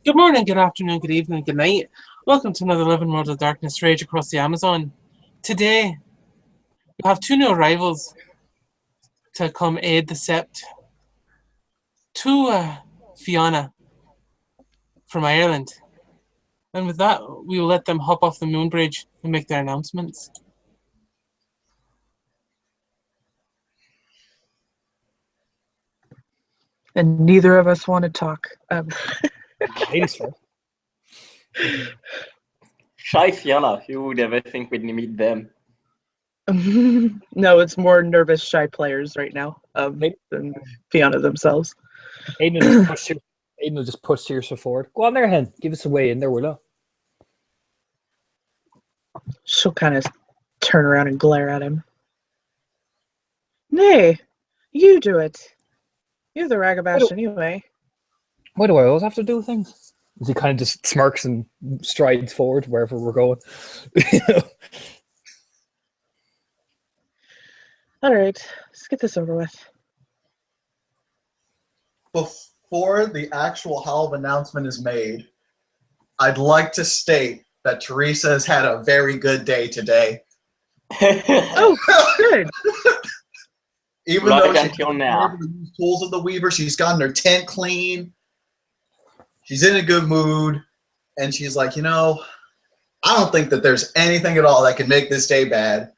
Good morning, good afternoon, good evening, good night. Welcome to another Living World of Darkness Rage across the Amazon. Today, we have two new arrivals to come aid the Sept. Two Fianna from Ireland. And with that, we will let them hop off the moon bridge and make their announcements. And neither of us want to talk. Ladies first. Shy Fianna, who would ever think we'd meet them? No, it's more nervous, shy players right now than Fianna themselves. Aiden will just push Saoirse forward. Go on there, Hen. Give us a way in there, will you? She'll kind of turn around and glare at him. Nay, you do it. You're the ragabash anyway. Why do I always have to do things? As he kind of just smirks and strides forward wherever we're going. All right, let's get this over with. Before the actual Halv announcement is made, I'd like to state that Teresa has had a very good day today. Oh, good. Even Right though she's until now. able to use tools of the Weaver, she's gotten her tent clean. She's in a good mood, and she's like, I don't think that there's anything at all that can make this day bad.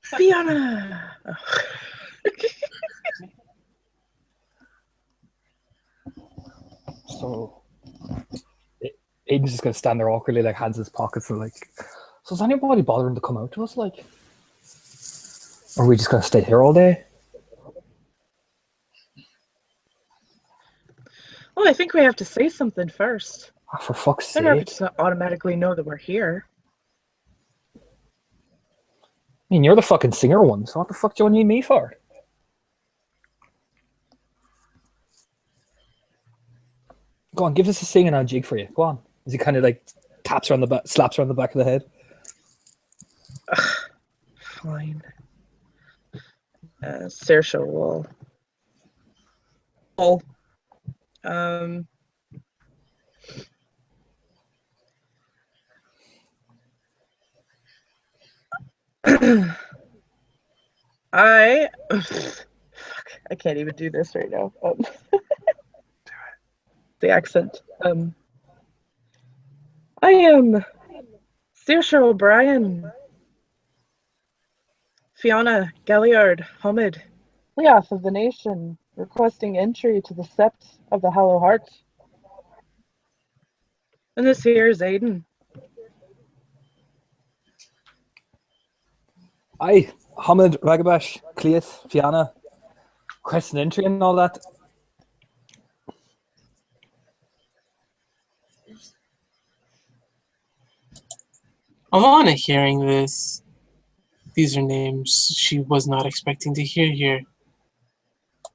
Fianna. So Aiden's just gonna stand there awkwardly, like hands in his pockets, and like, so is anybody bothering to come out to us? Like, or are we just gonna stay here all day? Well, I think we have to say something first. Oh, for fuck's They're not sake! just automatically know that we're here. I mean, you're the fucking singer one, so what the fuck do you need me for? Go on, give us a singing on jig for you. Go on. As he kind of like taps her on the back, slaps her on the back of the head. Fine. Saoirse will. I can't even do this right now. Do it. The accent. I am Saoirse O'Brien, Fianna Galliard Hamid, Leoth of the Nation, requesting entry to the Sept of the Hollow Heart. And this here is Aiden. Aye, Hamid, Ragabash, Cleith, Fianna, question entry and all that. Alana hearing this, these are names she was not expecting to hear here.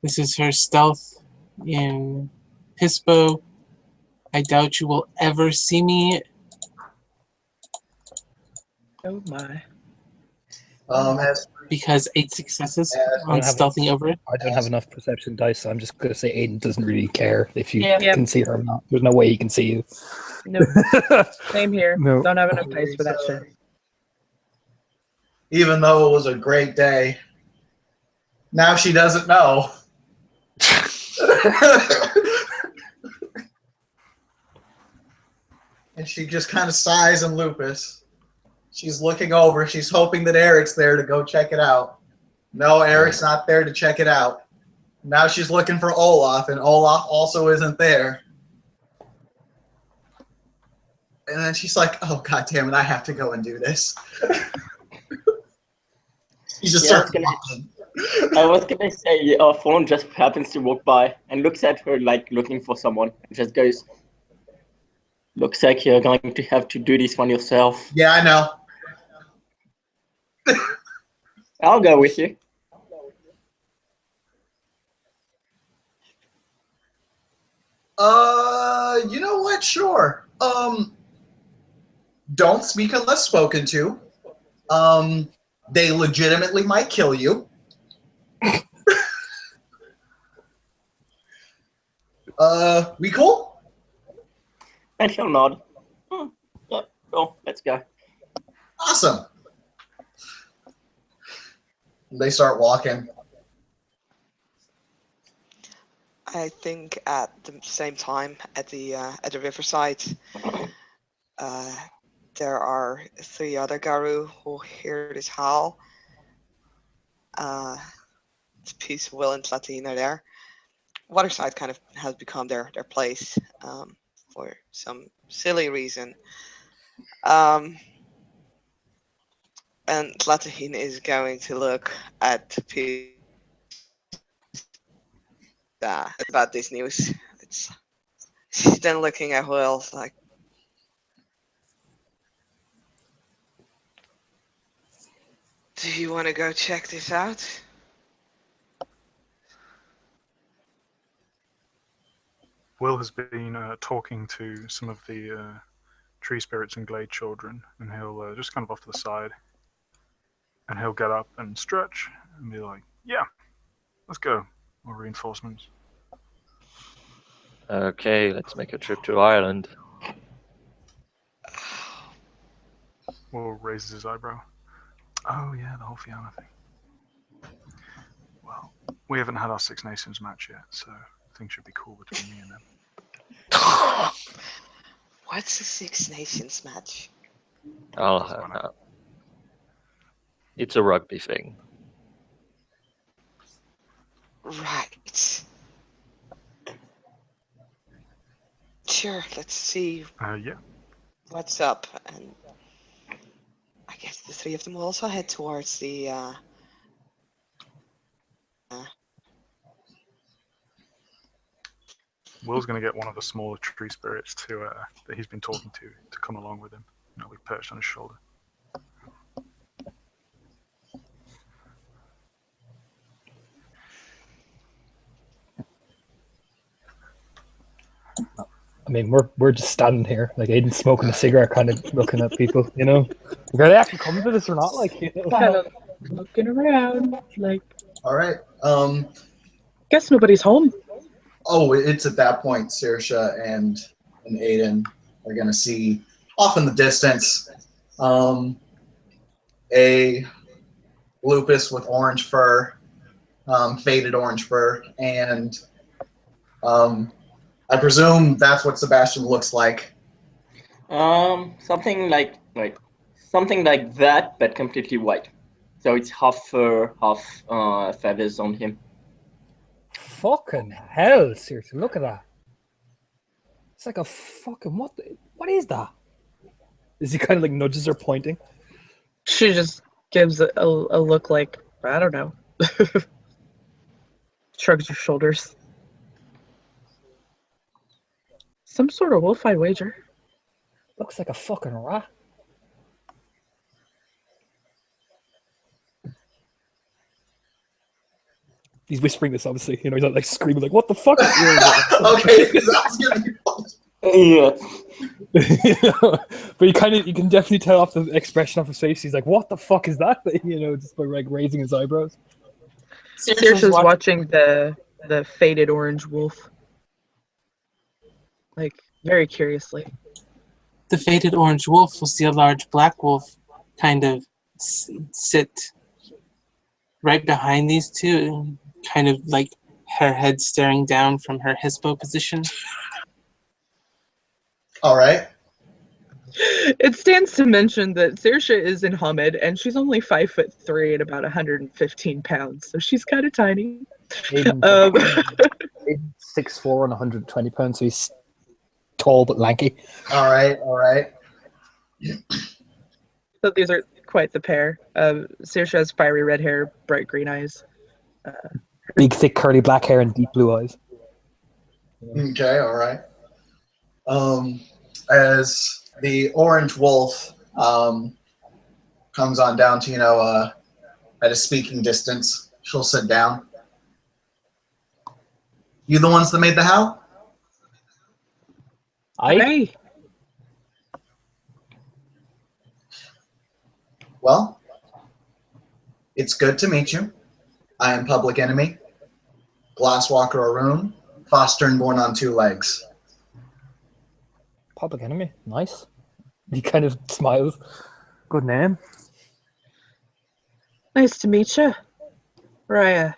This is her stealth in Hispo. I doubt you will ever see me. Oh my. Because 8 successes on stealthing over it. I don't have enough perception dice, so I'm just going to say Aiden doesn't really care if you Yep. can see her or not. There's no way he can see you. No. Same here. No. Don't have enough dice for that shit. Even though it was a great day, now she doesn't know. And she just kind of sighs in lupus. She's looking over. She's hoping that Eric's there to go check it out. No, Eric's not there to check it out. Now she's looking for Olaf, and Olaf also isn't there. And then she's like, oh, God damn it, I have to go and do this. He just starts walking. I was gonna say, our phone just happens to walk by and looks at her like looking for someone and just goes, looks like you're going to have to do this one yourself. Yeah, I know. I'll go with you. You know what? Sure. Don't speak unless spoken to. They legitimately might kill you. We cool? And he'll nod. Yeah, cool. Let's go. Awesome. They start walking. I think at the same time at the riverside, there are 3 other Garu who hear this howl. It's Peace, Will, and Latina there. Waterside kind of has become their place for some silly reason. And Latina is going to look at Peace about this news. She's then looking at Will like, do you want to go check this out? Will has been talking to some of the tree spirits and glade children, and he'll just kind of off to the side, and he'll get up and stretch and be like, yeah, let's go. More reinforcements. Okay, let's make a trip to Ireland. Will raises his eyebrow. Oh yeah, the whole Fianna thing. Well, we haven't had our Six Nations match yet, so things should be cool between me and them. What's the Six Nations match? It's a rugby thing. Right. Sure, let's see Yeah. what's up. And I guess the 3 of them will also head towards the Will's going to get one of the smaller tree spirits to that he's been talking to come along with him. And he'll be perched on his shoulder. I mean, we're just standing here, like Aiden's smoking a cigarette, kind of looking at people, you know. Like, are they actually coming to this or not? Like, you know? Kind of looking around, like, All right. guess nobody's home. Oh, it's at that point Saoirse and Aiden are going to see off in the distance a lupus with orange fur, faded orange fur, and I presume that's what Sebastian looks like. Something like something like that, but completely white. So it's half fur, half feathers on him. Fucking hell, seriously, look at that. It's like a fucking, what is that? Is he kind of like nudges her, pointing? She just gives a look like, I don't know. Shrugs her shoulders. Some sort of wolf, I wager. Looks like a fucking rat. He's whispering this, obviously. You know, he's not like screaming, like, "What the fuck?" Okay, because I was gonna Yeah. You know? But you can definitely tell off the expression off his face. He's like, "What the fuck is that?" You know, just by like raising his eyebrows. Saoirse's watching the faded orange wolf, like, very curiously. The faded orange wolf will see a large black wolf kind of sit right behind these two, kind of like her head staring down from her hispo position. All right. It stands to mention that Saoirse is in Hamid, and she's only 5'3" and about 115 pounds, so she's kind of tiny. Aiden's 6'4" and 120 pounds, so he's tall but lanky. All right. All right. So these are quite the pair. Saoirse has fiery red hair, bright green eyes. Big, thick, curly black hair and deep blue eyes. Okay. All right. As the orange wolf comes on down to, at a speaking distance, she'll sit down. You the ones that made the howl? Hey, Well, it's good to meet you. I am Public Enemy, Glasswalker Arun, Fostern born on 2 legs. Public Enemy, nice. He kind of smiles. Good name. Nice to meet you, Raya.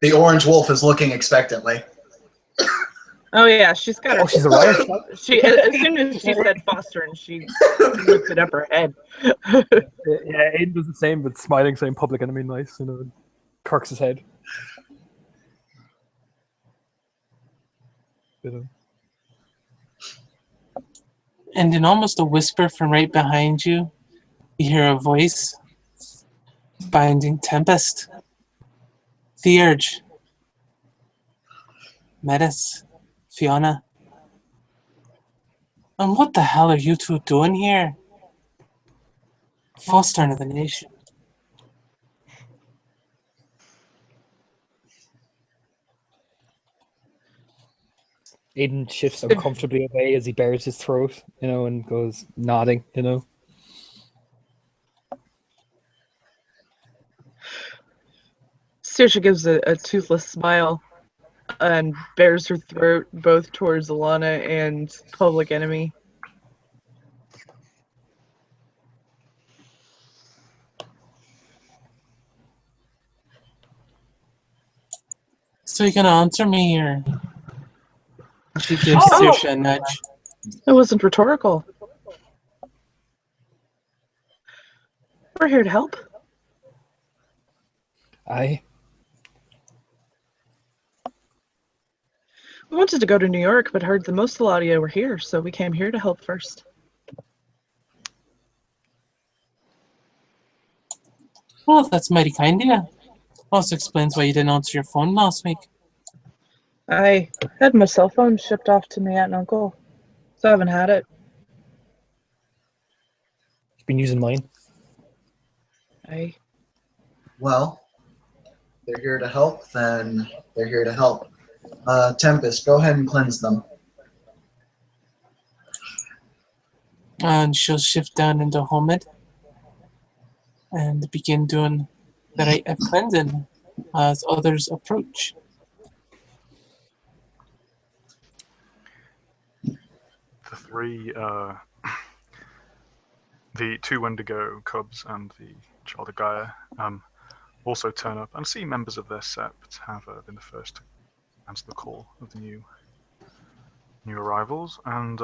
The orange wolf is looking expectantly. Oh yeah, she's got her. Oh, she's a riot. She as soon as she said Foster, and she lifted up her head. Yeah, Aiden does the same, but smiling, saying Public Enemy, nice. You know, Kirk's his head. You know. And in almost a whisper from right behind you, you hear a voice. Binding Tempest. Theurge. Metis. Fianna. And what the hell are you two doing here? Foster of the nation. Aiden shifts uncomfortably away as he bares his throat, you know, and goes nodding, you know. Saoirse gives a toothless smile and bares her throat both towards Alana and Public Enemy. So you gonna answer me, or she gives Saoirse a nudge? It wasn't rhetorical. We're here to help. Aye. We wanted to go to New York, but heard the most of you were here, so we came here to help first. Well, that's mighty kind of you. Also explains why you didn't answer your phone last week. I had my cell phone shipped off to my aunt and uncle, so I haven't had it. He's been using mine. Aye. Well, they're here to help, then they're here to help. Tempest, go ahead and cleanse them. And she'll shift down into Homid and begin doing the rite of cleansing as others approach. The 3, the 2 Wendigo cubs and the child of Gaia also turn up and see members of their Sept have been the first to answer the call of the new arrivals, and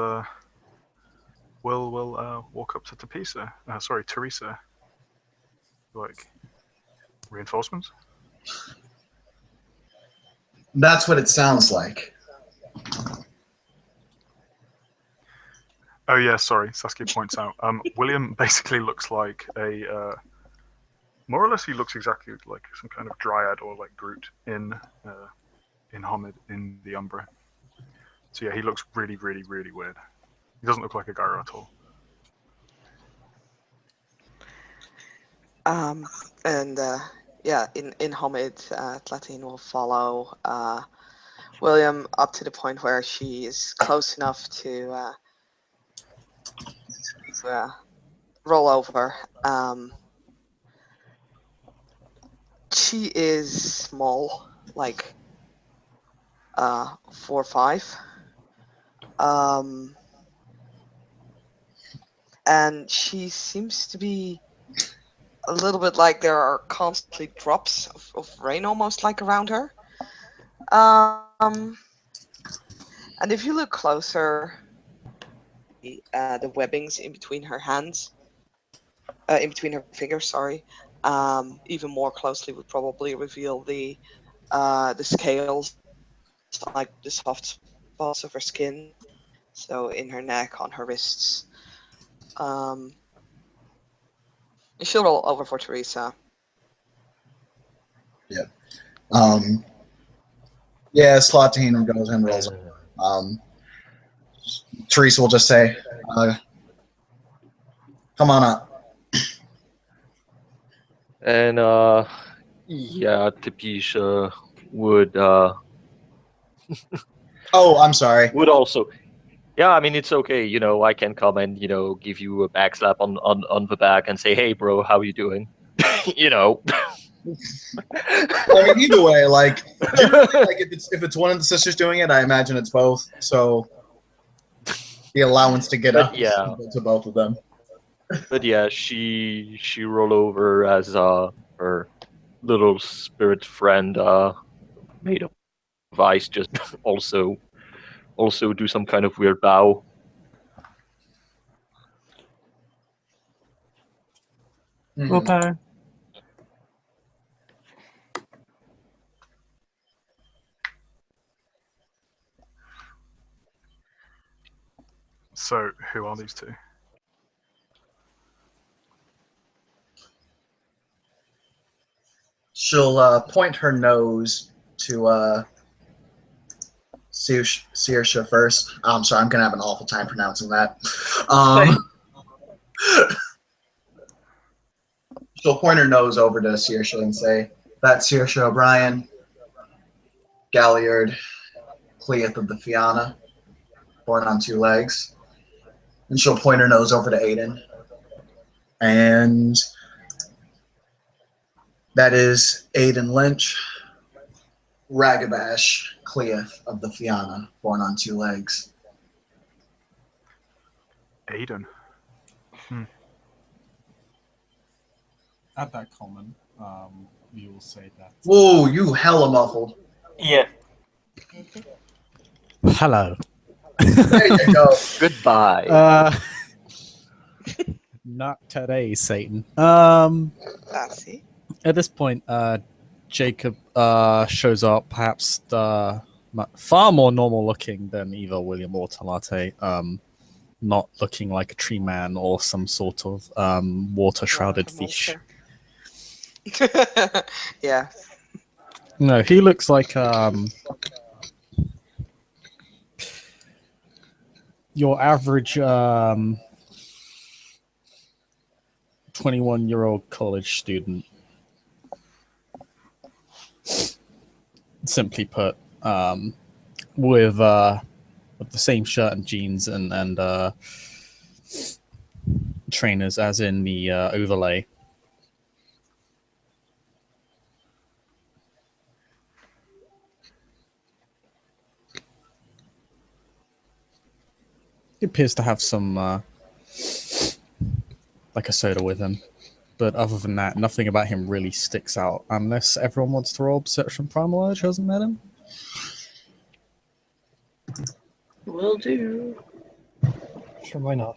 we'll walk up to Teresa. Like, reinforcements? That's what it sounds like. Oh yeah, sorry. Saskia points out. William basically looks like a more or less he looks exactly like some kind of dryad or like Groot in Homid in the Umbra. So yeah, he looks really, really, really weird. He doesn't look like a gyro at all. In Homid, Tlatine will follow William up to the point where she is close enough to roll over. She is small, like 4 or 5. And she seems to be a little bit like there are constantly drops of rain almost like around her. And if you look closer, the webbings in between her hands, in between her fingers, sorry, even more closely would probably reveal the scales, like the soft spots of her skin. So in her neck, on her wrists. She'll roll over for Teresa. Yeah. Slotaheen goes and rolls over. Teresa will just say, come on up. And Tepisha would Oh, I'm sorry. would also. Yeah, I mean it's okay. You know, I can come and give you a back slap on the back and say, "Hey, bro, how you doing?" you know. I mean, either way, like, generally, like if it's one of the sisters doing it, I imagine it's both. So the allowance to get But up is yeah. equal to both of them. But yeah, she roll over as her little spirit friend made of ice just also do some kind of weird bow. Mhm. Willpower. So, who are these two? She'll point her nose to Saoirse first. I'm sorry, I'm gonna have an awful time pronouncing that. She'll point her nose over to Saoirse and say, "That's Saoirse O'Brien, Galliard, Cleath of the Fianna, born on 2 legs." And she'll point her nose over to Aiden. And that is Aiden Lynch, Ragabash, Cleath of the Fianna, born on 2 legs. Aiden. At that comment, we will say that. Whoa, you hella muffled. Yeah. Hello. There you go. Goodbye. Not today, Satan. That's it. At this point, Jacob shows up, perhaps far more normal looking than either William or Talate. Not looking like a tree man or some sort of water shrouded fish. Yeah. No, he looks like your average 21-year-old college student. Simply put, with the same shirt and jeans and trainers as in the overlay. He appears to have some like a soda with him, but other than that, nothing about him really sticks out. Unless everyone wants to roll Perception Primal Urge, hasn't met him. Will do. Sure, why not?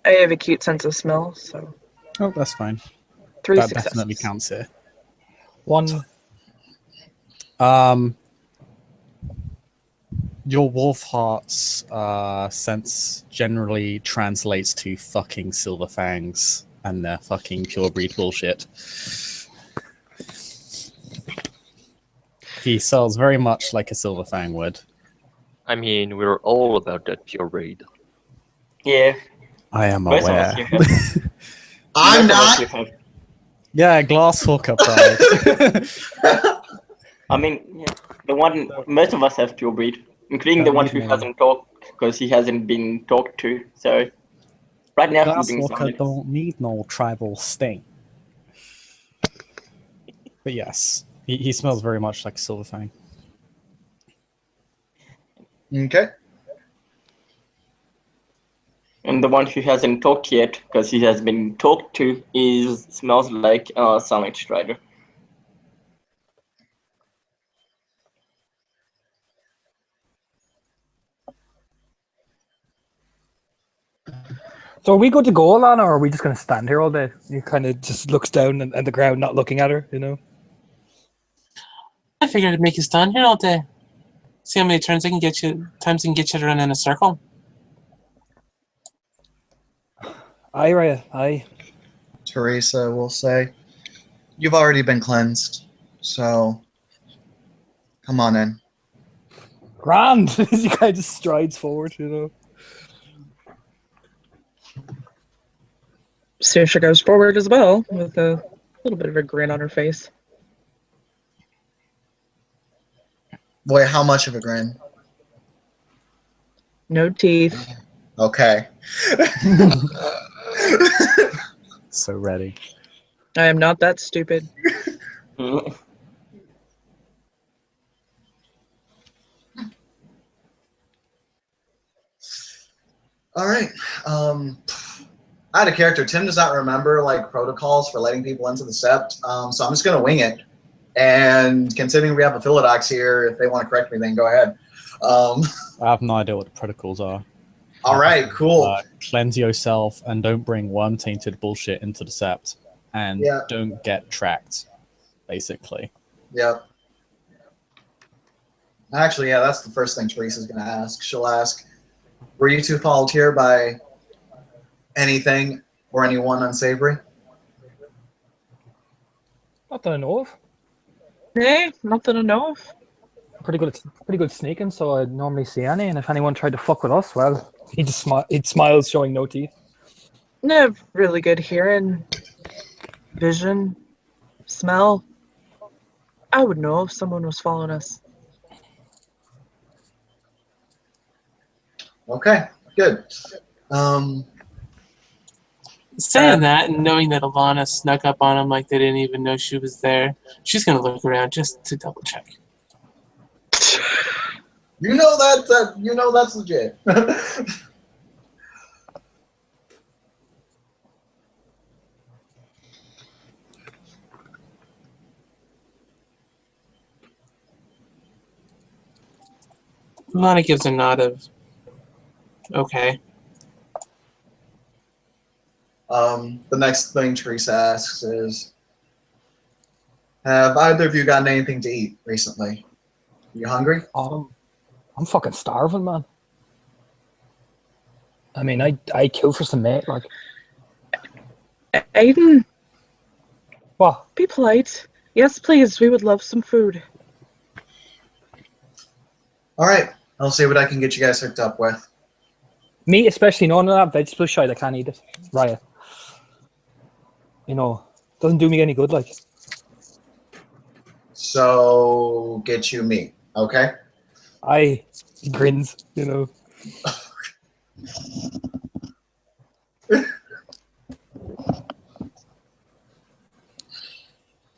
I have a cute sense of smell, so Oh, that's fine. 3 That successes. definitely counts here. One. Your wolf heart's sense generally translates to fucking silver fangs and their fucking pure breed bullshit. He sells very much like a silver fang would. I mean, we're all about that pure breed. Yeah. I am Most of aware. us you have. I'm Most of us not. you have. Yeah, glass hooker pride. I mean, yeah, the one most of us have pure breed, including the Don't one need who me. hasn't talked because he hasn't been talked to. So right now he's Glass being hooker silent. don't need no tribal sting. But yes, he smells very much like a silver fang. Okay. And the one who hasn't talked yet because he has been talked to smells like Silent Strider. So are we good to go, Alana, or are we just going to stand here all day? He kind of just looks down at the ground, not looking at her, you know? I figured I'd make you stand here all day. See how many times I can get you to run in a circle. Aye, Raya, aye. Teresa will say, "You've already been cleansed, so come on in." Grand! He kind of just strides forward, you know? Saoirse goes forward as well with a little bit of a grin on her face. Boy, how much of a grin? No teeth. Okay. So ready. I am not that stupid. All right. Out of character, Tim does not remember like protocols for letting people into the Sept, so I'm just gonna wing it. And considering we have a Philodox here, if they want to correct me, then go ahead. I have no idea what the protocols are. All right, cool. Cleanse yourself and don't bring worm tainted bullshit into the Sept, and Yeah. don't get tracked. Basically. Yep. Actually, yeah, that's the first thing Teresa's gonna ask. She'll ask, "Were you two followed here by anything or anyone unsavory?" Not that I know of. Nay, nothing to know of. Pretty good sneaking, so I'd normally see any. And if anyone tried to fuck with us, well, he smiles, showing no teeth. No, really good hearing, vision, smell. I would know if someone was following us. Okay, good. Saying that and knowing that Alana snuck up on him like they didn't even know she was there, she's gonna look around just to double check. You know that's legit. Alana gives a nod of, okay. The next thing Teresa asks is, have either of you gotten anything to eat recently? You hungry? I'm fucking starving, man. I mean, I kill for some mate, like. Aiden, What? be polite. Yes, please. We would love some food. All right, I'll see what I can get you guys hooked up with. Meat, especially none of that vegetable shit, I can't eat it. Right. You know, doesn't do me any good, like. So get you meat, okay? He grins, you know.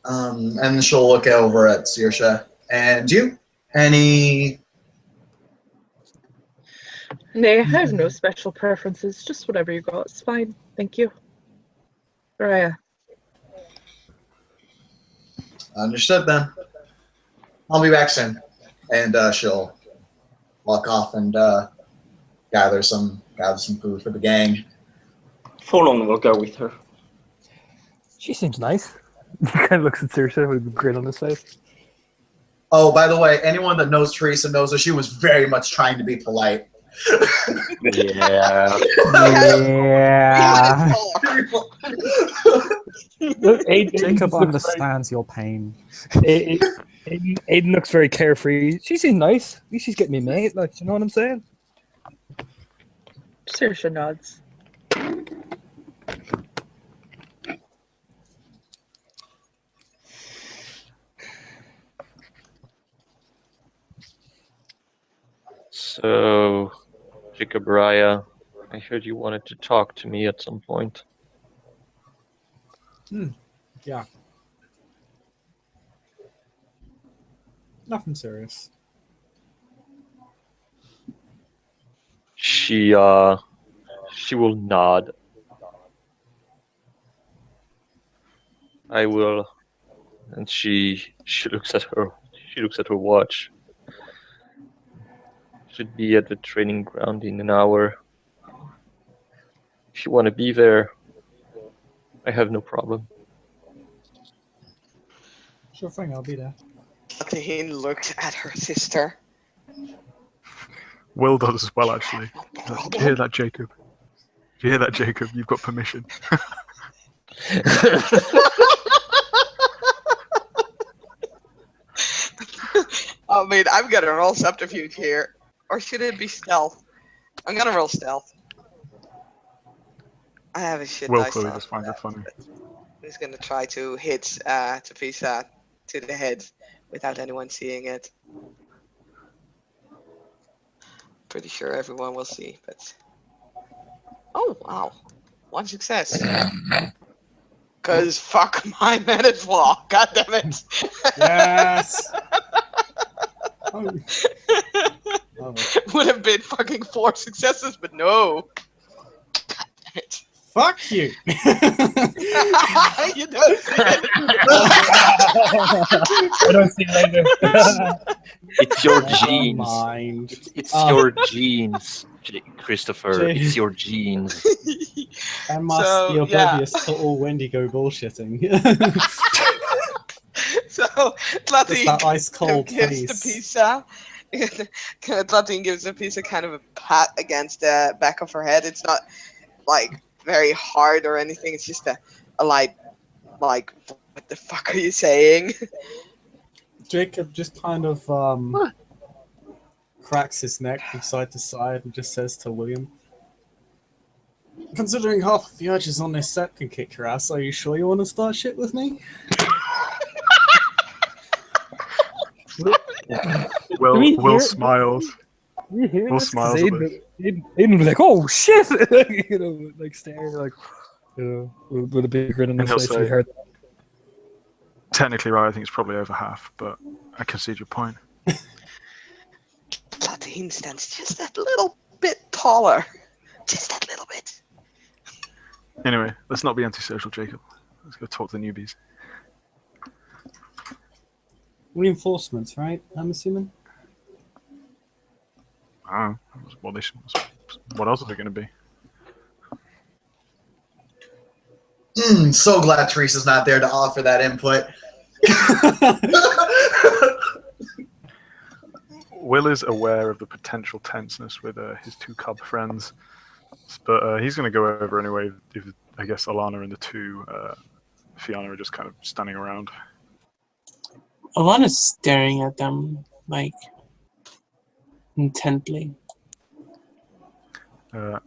And she'll look over at Saoirse. And you? Any? Nay, I have no special preferences. Just whatever you got. It's fine. Thank you. Raya. Understood then. I'll be back soon. And she'll walk off and gather some food for the gang. Folon will go with her. She seems nice. He kind of looks at Saoirse with a grin on his face. Oh, by the way, anyone that knows Teresa knows that she was very much trying to be polite. Yeah. Yeah. Jacob understands your pain. Aiden looks very carefree. She seems nice. At least she's getting me mate. Like, you know what I'm saying? Saoirse nods. So, Jacob Raya, I heard you wanted to talk to me at some point. Yeah. Nothing serious. She will nod. I will, and she looks at her watch. Should be at the training ground in an hour. If you want to be there, I have no problem. Sure thing, I'll be there. Athene looks at her sister. Will does as well, actually. Do you hear that, Jacob? Do you hear that, Jacob? You've got permission. I mean, I'm gonna roll subterfuge here. Or should it be stealth? I'm gonna roll stealth. I have a shit Will dice clearly now just for find it that. funny. Who's gonna try to hit Tafisa to the head without anyone seeing it? pretty sure everyone will see. But oh wow, 1 success. Cause fuck my managed flaw. God damn it. Yes. Oh. Oh. Would have been fucking 4 successes, but no. God damn it. Fuck you. You don't see it. I don't see later. It's your Never genes. mind. It's Oh. your genes, Christopher. Gee. It's your genes. I must So, be oblivious to all Wendigo bullshitting. So Just Tlatine that ice cold gives the face. pizza. Tlatine gives the pizza kind of a pat against the back of her head. It's not like very hard or anything. It's just a light, like, what the fuck are you saying? Jacob just kind of cracks his neck from side to side and just says to William, "Considering half of the urges on this set can kick your ass, are you sure you want to start shit with me?" Will we Will hear- smiles. You hear Will this? 'Cause smiles at this. Aiden will be like, "Oh shit!" You know, like stare, like, with a big grin on And his he'll face. We say- heard Technically right, I think it's probably over half, but I concede your point. Tlatine stands just that little bit taller. Just that little bit. Anyway, let's not be antisocial, Jacob. Let's go talk to the newbies. Reinforcements, right? I'm assuming. I don't know. What else is it going to be? So glad Teresa's not there to offer that input. Will is aware of the potential tenseness with his 2 cub friends, but he's going to go over anyway. If, I guess Alana and the 2 Fianna are just kind of standing around. Alana's staring at them, like, intently. Yeah,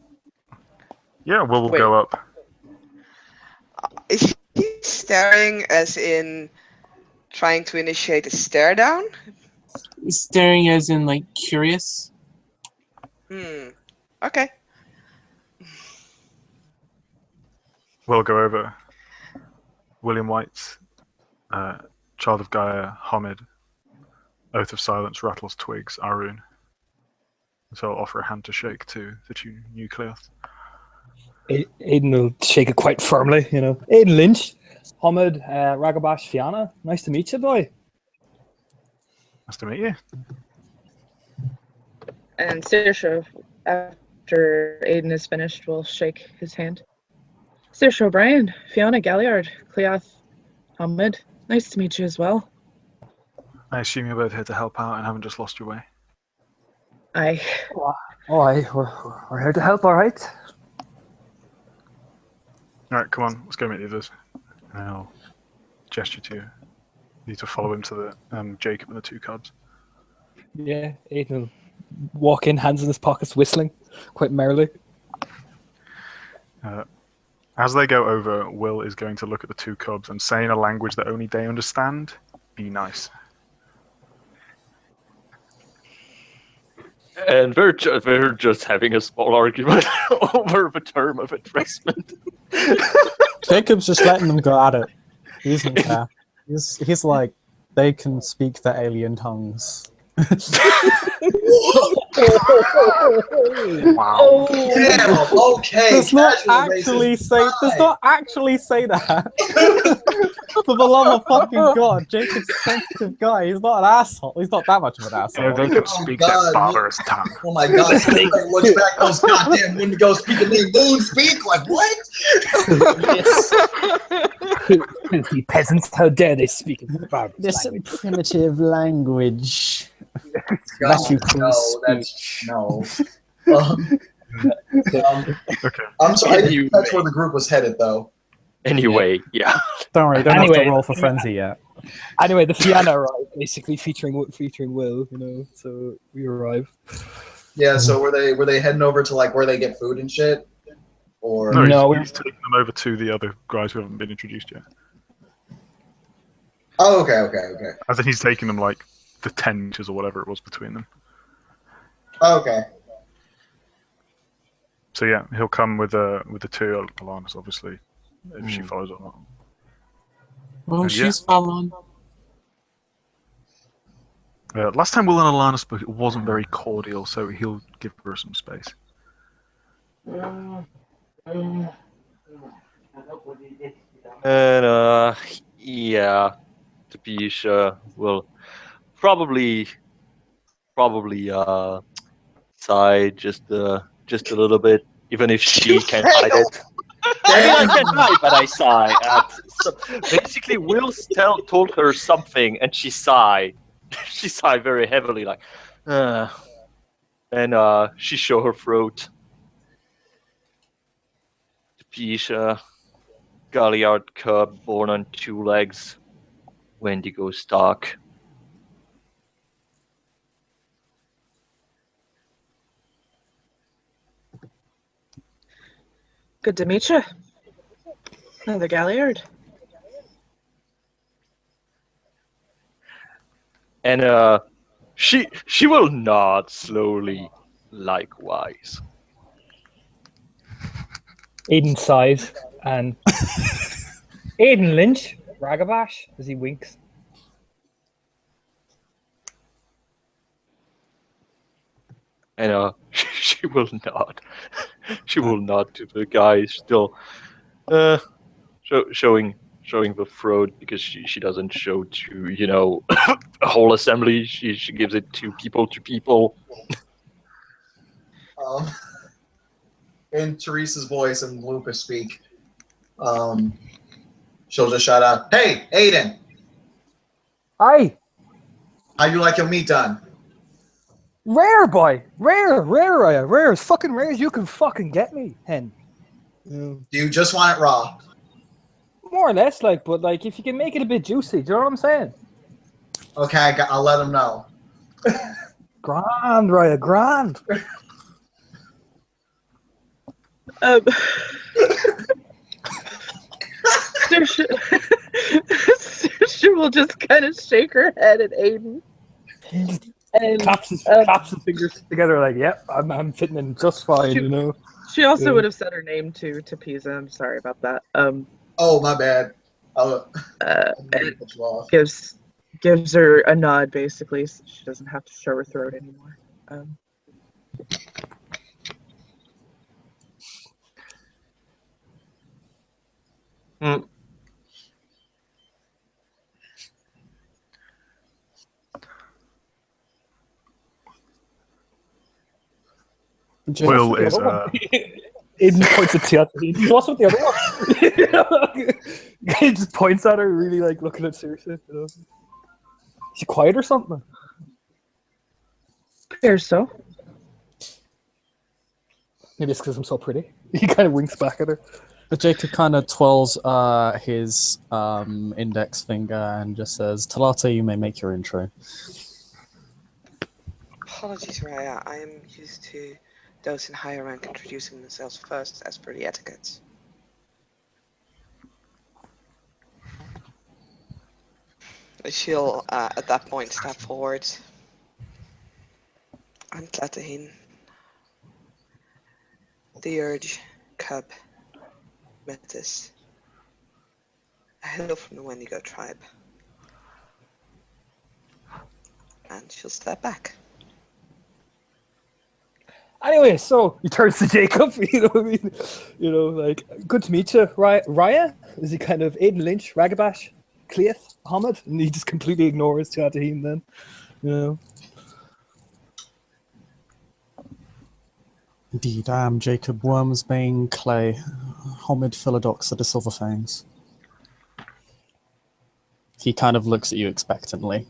we'll Wait. go up. Is he staring as in trying to initiate a stare down? Staring as in, like, curious. Okay. We'll go over. William White's Child of Gaia, Hamid, Oath of Silence, Rattles Twigs, Arun. So I'll offer a hand to shake to the 2 nucleus. Aiden will shake it quite firmly. You know, Aiden Lynch, Hamid, Ragabash, Fianna. Nice to meet you, boy. Nice to meet you. And Saoirse, after Aiden is finished, will shake his hand. Saoirse O'Brien, Fianna Galliard, Cleoth, Hamid. Nice to meet you as well. I assume you're both here to help out and haven't just lost your way. Aye. All right, we're here to help. All right. All right, come on, let's go meet the others. And I'll gesture to you. You need to follow him to the Jacob and the 2 cubs. Yeah, Aiden will walk in, hands in his pockets, whistling quite merrily. As they go over, Will is going to look at the 2 cubs and say in a language that only they understand, "Be nice." And we're just having a small argument over the term of addressment. Jacob's just letting them go at it. He doesn't care. He's like, they can speak the alien tongues. Wow. Damn, okay. Does not casual actually racism. say. Does not actually say that. For the love of fucking God, Jacob's a sensitive guy. He's not an asshole. He's not that much of an Yeah, asshole. they could Oh, speak God, their barbarous tongue. Oh my God! Somebody looks back, those goddamn Wendigo speaking their moon speak. Like what? Yes. Filthy peasants! How dare they speak in barbarous This language? primitive language. God, That you can no, that's speak. no. Okay. I'm sorry. I didn't Anyway. catch where the group was headed, though. Anyway, yeah. Don't worry, don't have Anyway. to roll for frenzy yet. Anyway, the Fianna arrive, basically featuring Will. You know, so we arrive. Yeah. So were they heading over to like where they get food and shit, or No, No, he's taking them over to the other guys who haven't been introduced yet. Oh, okay. I think he's taking them like the 10 meters or whatever it was between them. Okay. So yeah, he'll come with the two Alanis, obviously, if she follows or not. Oh, And she's following. Last time Will and Alanis spoke, it wasn't very cordial, so he'll give her some space. And yeah, Tapisha will probably sigh just a little bit, even if she can't hide it. I mean, I can't hide, but I sigh. So basically, Will told her something, and she sighed. She sighed very heavily, like, and she showed her throat. Tapisha, Galliard cub born on 2 legs, Wendigo stock. Good to meet you. Another Galliard. And she will nod slowly, likewise. Aiden sighs and Aiden Lynch, Ragabash, as he winks. And she will nod. She will nod to the guy still showing the throat, because she doesn't show to a whole assembly. She gives it to people. In Teresa's voice and Lupus speak, she'll just shout out, "Hey, Aiden! Hi! How you like your meat done?" Rare, boy! Rare as fucking rare as you can fucking get me, hen. Do you just want it raw? More or less, but if you can make it a bit juicy, do you know what I'm saying? Okay, I'll let him know. Grand, Raya, grand. She will just kind of shake her head at Aiden. And claps his fingers together like, yep, I'm fitting in just fine, She also would have said her name to Pisa. I'm sorry about that. Oh, my bad. Gives her a nod, basically, so she doesn't have to show her throat anymore. Will is Aiden points at Tiana. What's with the other one? He just points at her, really looking at seriously. Is she quiet or something? Appears so. Maybe it's because I'm so pretty. He kind of winks back at her. But Jacob kind of twirls his index finger and just says, "Talata, you may make your intro." Apologies, Raya. I am used to those in higher rank introducing themselves first, as per the etiquette. She'll, at that point, step forward. I'm Tlatahin. The Urge, Cub, Metis. I hail from the Wendigo tribe. And she'll step back. Anyway, so he turns to Jacob, good to meet you, Raya? Is he kind of Aiden Lynch, Ragabash, Cleith, Ahmed? And he just completely ignores Tiatahim then, Indeed, I am Jacob Wormsbane Clay, Homid Philodox of the Silver Fangs. He kind of looks at you expectantly.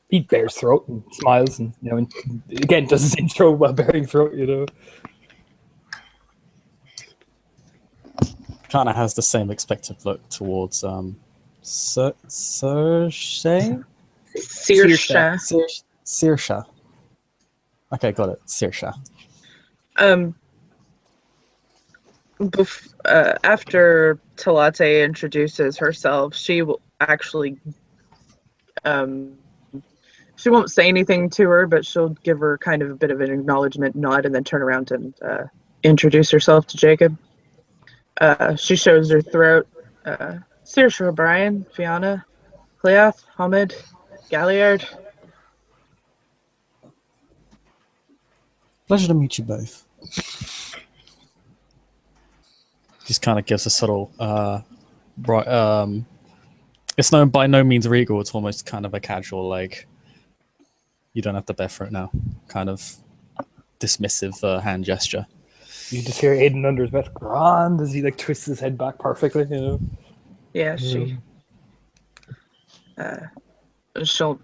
He bares throat and smiles and, and again does his intro while baring throat, Kind of has the same expectant look towards Saoirse? Saoirse. Okay, got it. Saoirse. After Talate introduces herself, she will actually she won't say anything to her, but she'll give her kind of a bit of an acknowledgement nod and then turn around and introduce herself to Jacob. She shows her throat. Saoirse O'Brien, Fianna, Cleath, Hamid, Galliard. Pleasure to meet you both. Just kind of gives a subtle, it's by no means regal. It's almost kind of a casual, like, you don't have to bear for it now, kind of dismissive hand gesture. You just hear Aiden under his breath, grand, as he like twists his head back perfectly, you know. Yeah, she'll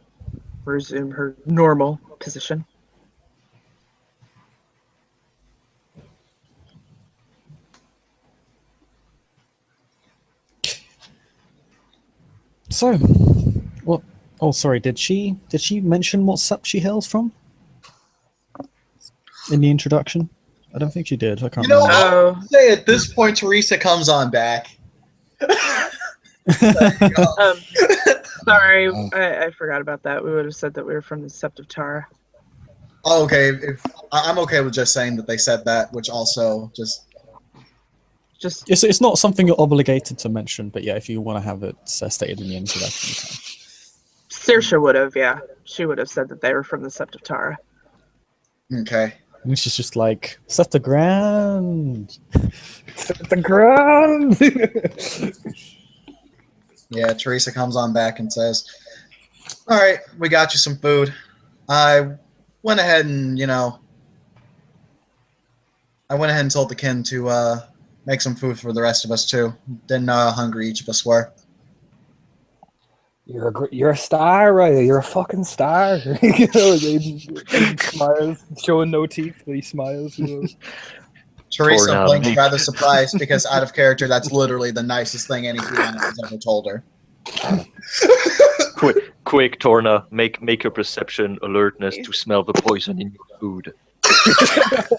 resume her normal position. So, what? Oh, sorry. Did she mention what Sept she hails from in the introduction? I don't think she did. I can't You know, remember. I'll say at this point, Teresa comes on back. Sorry, I forgot about that. We would have said that we were from the Sept of Tara. Oh, okay. I'm okay with just saying that they said that, which also just It's not something you're obligated to mention, but yeah, if you want to have it stated in the introduction, you can. Saoirse would have, yeah. She would have said that they were from the Sept of Tara. okay. And she's just like, set the ground. Set the ground. Yeah, Teresa comes on back and says, "All right, we got you some food. I went ahead and told the kin to make some food for the rest of us too. Didn't know how hungry each of us were." You're a star, Raya. You're a fucking star. You know, Aiden smiles, showing no teeth, but he smiles. You know. Teresa Torna, blinks make- rather surprised because out of character, that's literally the nicest thing any Fianna has ever told her. Quick, Torna, make your perception alertness to smell the poison in your food.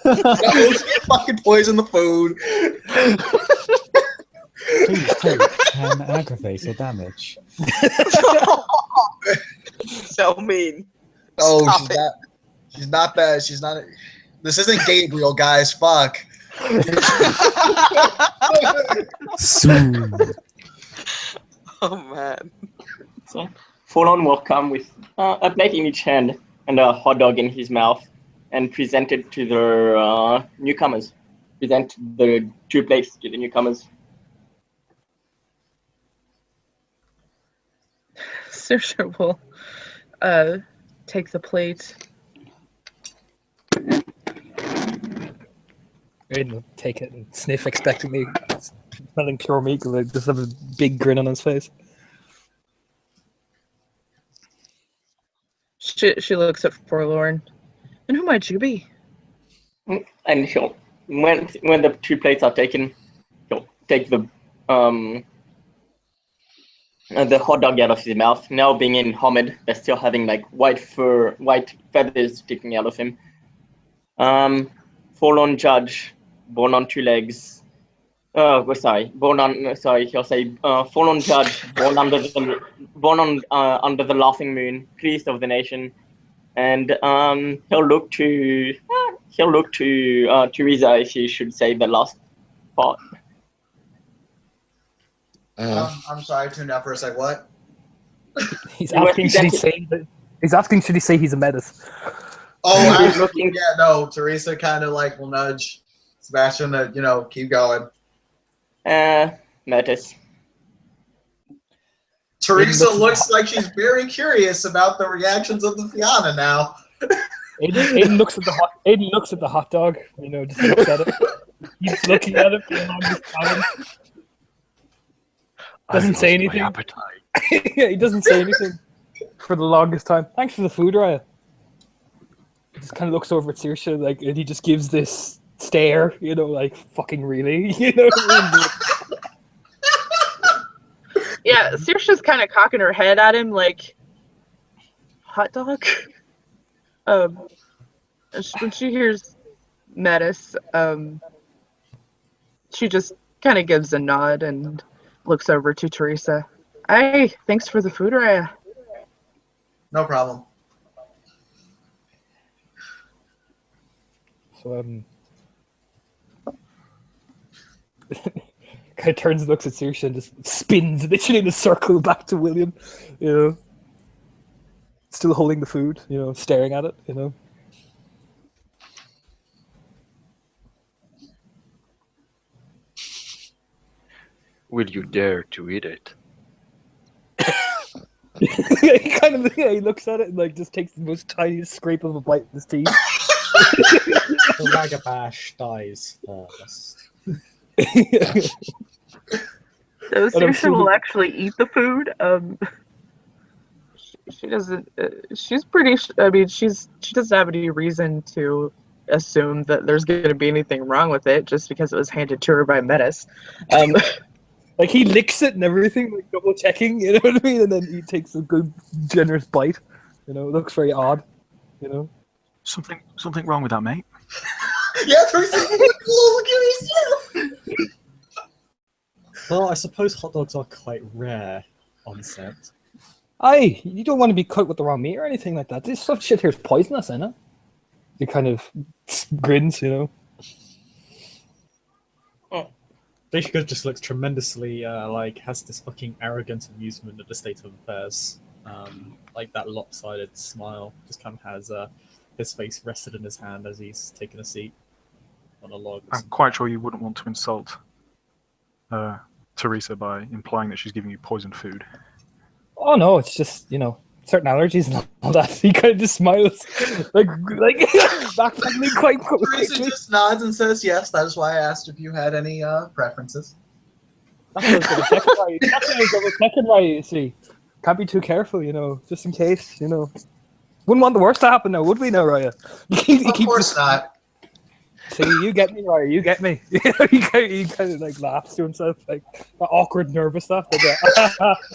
No, fucking poison the food. Please take 10 aggravate or damage. So mean. Oh, Stop she's not bad. She's not. This isn't Gabriel, guys. Fuck. Soon. Oh man. So, Fallon will come with a plate in each hand and a hot dog in his mouth and present it to the newcomers. Present the 2 plates to the newcomers. Saoirse will take the plate. Aiden will take it and sniff expectantly, smelling pure meat, like just have a big grin on his face. She looks at Forlorn. And who might you be? And he'll, when the 2 plates are taken, he'll take the hot dog out of his mouth. Now being in Hamid, they're still having like white feathers sticking out of him. Forlorn judge, born on 2 legs. He'll say forlorn judge, born under the laughing moon, priest of the nation, and he'll look to Teresa if he should say the last part. I'm sorry, I tuned out for a sec. What? He's asking, should he say he's a menace? Oh, He's looking. yeah, no. Teresa kind of like will nudge Sebastian to keep going. Metis. Teresa looks like she's very curious about the reactions of the Fianna now. Aiden looks at the hot dog. Just looks at it. Keeps looking at it for the longest time. Doesn't say anything. Yeah, he doesn't say anything for the longest time. Thanks for the food, Raya. He just kind of looks over at Saoirse, and he just gives this stare, like, fucking really, Yeah, Saoirse's kind of cocking her head at him like, hot dog? When she hears Metis, she just kind of gives a nod and looks over to Teresa. Hey, thanks for the food, Raya. No problem. So, kind of turns and looks at Saoirse and just spins literally in a circle back to William, you know. Still holding the food, you know, staring at it, you know. Will you dare to eat it? He looks at it and like just takes the most tiniest scrape of a bite with his teeth. The Ragabash dies first. So And I'm Saoirse will assuming- actually eat the food. She doesn't. She's pretty. I mean, she doesn't have any reason to assume that there's going to be anything wrong with it just because it was handed to her by Metis. Like he licks it and everything, like double checking, you know what I mean? And then he takes a good, generous bite. You know, it looks very odd. You know, Something wrong with that, mate? Yeah, Teresa, look at yourself. Well, I suppose hot dogs are quite rare on set. aye, you don't want to be cooked with the wrong meat or anything like that. This stuff shit here is poisonous, isn't it? He kind of grins, you know. Dashika just looks tremendously like has this fucking arrogant amusement at the state of affairs. Like that lopsided smile. Just kind of has his face rested in his hand as he's taking a seat on a log. I'm quite sure you wouldn't want to insult Teresa by implying that she's giving you poisoned food. Oh no, it's just, you know, certain allergies and all that. He kind of just smiles, like backpedaling quite Teresa quickly. just nods and says yes. That is why I asked if you had any preferences. That's what I was going to check it right. That's what I was double checking right, you see. Can't be too careful, you know, just in case, you know. Wouldn't want the worst to happen now, would we now, Raya? Of course not. See, you get me, Raya, you get me. he kind of like laughs to himself, like that awkward, nervous stuff. Like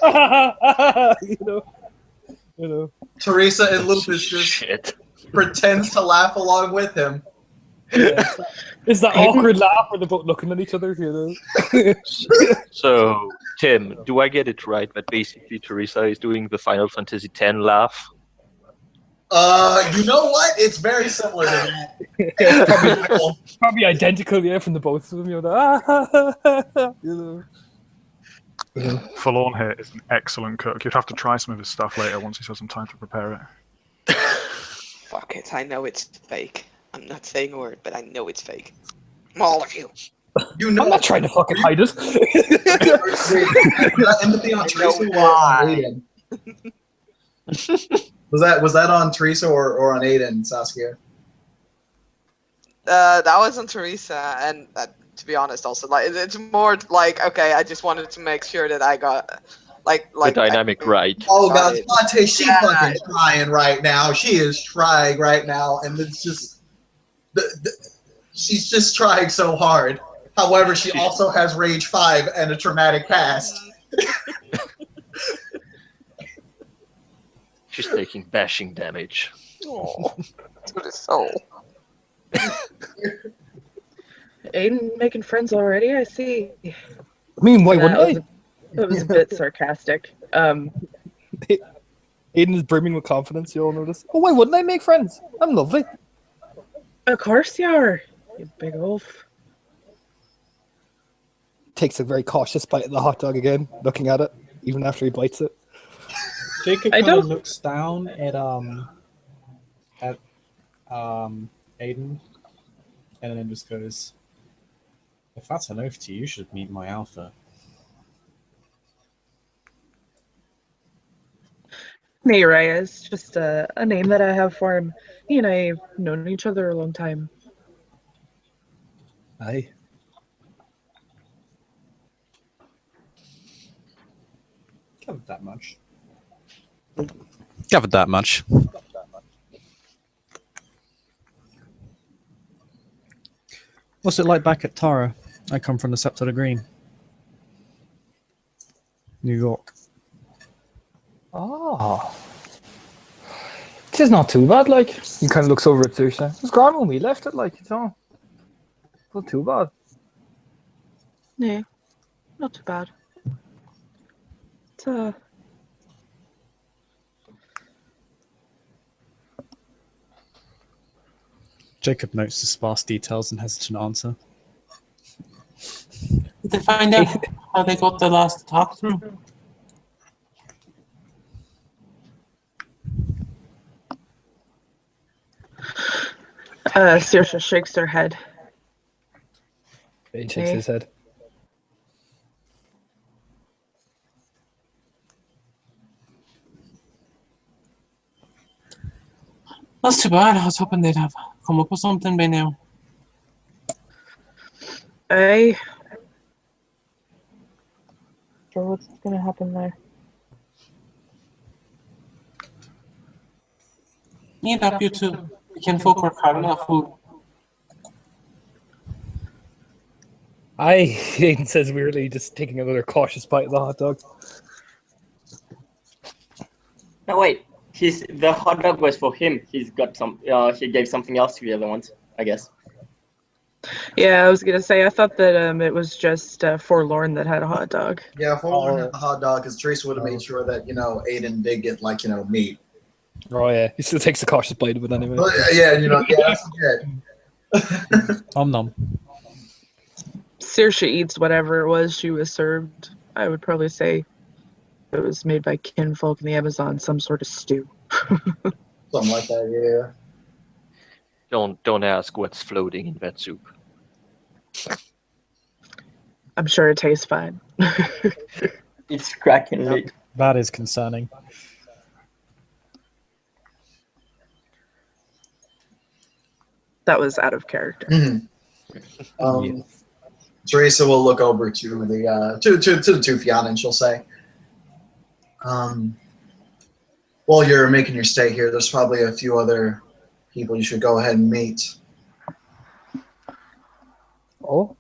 that. You know. Teresa and Lupus just Shit. pretends to laugh along with him. Yeah, it's that awkward laugh where they're both looking at each other, you know. So, Tim, do I get it right that basically Teresa is doing the Final Fantasy X laugh? You know what? It's very similar to that. It's probably identical, yeah, from the both of them. You know, you know. Forlorn here is an excellent cook. You'd have to try some of his stuff later once he's had some time to prepare it. Fuck it, I know it's fake. I'm not saying a word, but I know it's fake. All of you. You know, I'm not trying to fucking hide it. that empathy on Teresa or on Aiden? Was that on Teresa or on Aiden, Saskia? That was on Teresa, and to be honest, also like it's more like okay, I just wanted to make sure that I got like The dynamic right. Oh God, Right. Fonte, she's Yeah. fucking trying right now. She is trying right now, and it's just she's just trying so hard. However, she also has Rage 5 and a traumatic past. She's taking bashing damage. Oh, to the soul. Aiden making friends already, I see. I mean, why wouldn't I? That was a bit sarcastic. Aiden is brimming with confidence, you all notice. Oh, why wouldn't I make friends? I'm lovely. Of course you are, you big wolf. Takes a very cautious bite of the hot dog again, looking at it, even after he bites it. Jacob I kind of don't- looks down at Aiden, and then just goes, "If that's an oath to you, you should meet my alpha." Mayray is just a name that I have for him. He and I have known each other a long time. Aye. Covered that much. Gathered that much. What's it like back at Tara? I come from the Sept of the Green. New York. Oh. This is not too bad, like. He kind of looks over at Saoirse. It was grand when we left it, like, you know. Not too bad. Yeah, not too bad. It's Jacob notes the sparse details and hesitant answer. Did they find out how they got the last talk through? Saoirse shakes her head. He shakes his head. That's too bad. I was hoping they'd have come up with something by now. Aye. Sure, what's gonna happen there? Eat up, you two. The kinfolk work hard enough food. Aiden says weirdly, just taking another cautious bite of the hot dog. No, wait. The hot dog was for him. He's got some. He gave something else to the other ones, I guess. Yeah, I was gonna say I thought that it was just Forlorn that had a hot dog. Yeah, Forlorn had the hot dog because Teresa would have made sure that Aiden did get meat. Oh yeah, he still takes a cautious bite of it anyway. But, yeah, that's good. Om nom. Saoirse eats whatever it was she was served. I would probably say it was made by kinfolk in the Amazon, some sort of stew. Something like that, yeah. Don't ask what's floating in that soup. I'm sure it tastes fine. It's cracking meat. That is concerning. That was out of character. Mm-hmm. Teresa will look over to the two Fianna and she'll say, while you're making your stay here, there's probably a few other people you should go ahead and meet. Oh?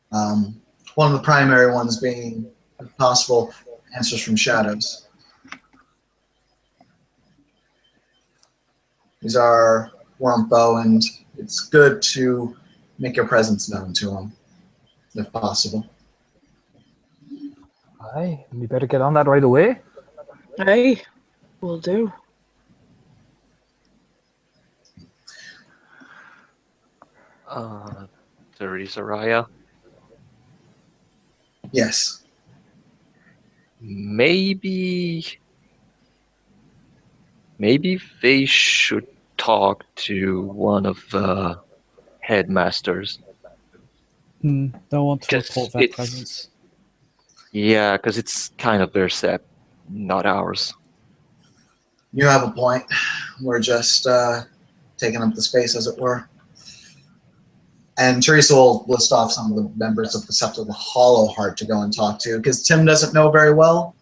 One of the primary ones being, if possible, Answers from Shadows. These are Wormtho, and it's good to make your presence known to them, if possible. Aye, we better get on that right away. Hey, will do. Teresa Raya. Yes. Maybe they should talk to one of the headmasters. They'll want to 'Cause report their it's- presence. Yeah, because it's kind of their Sept, not ours. You have a point. We're just taking up the space, as it were. And Teresa will list off some of the members of the Sept of the Hollow Heart to go and talk to, because Tim doesn't know very well,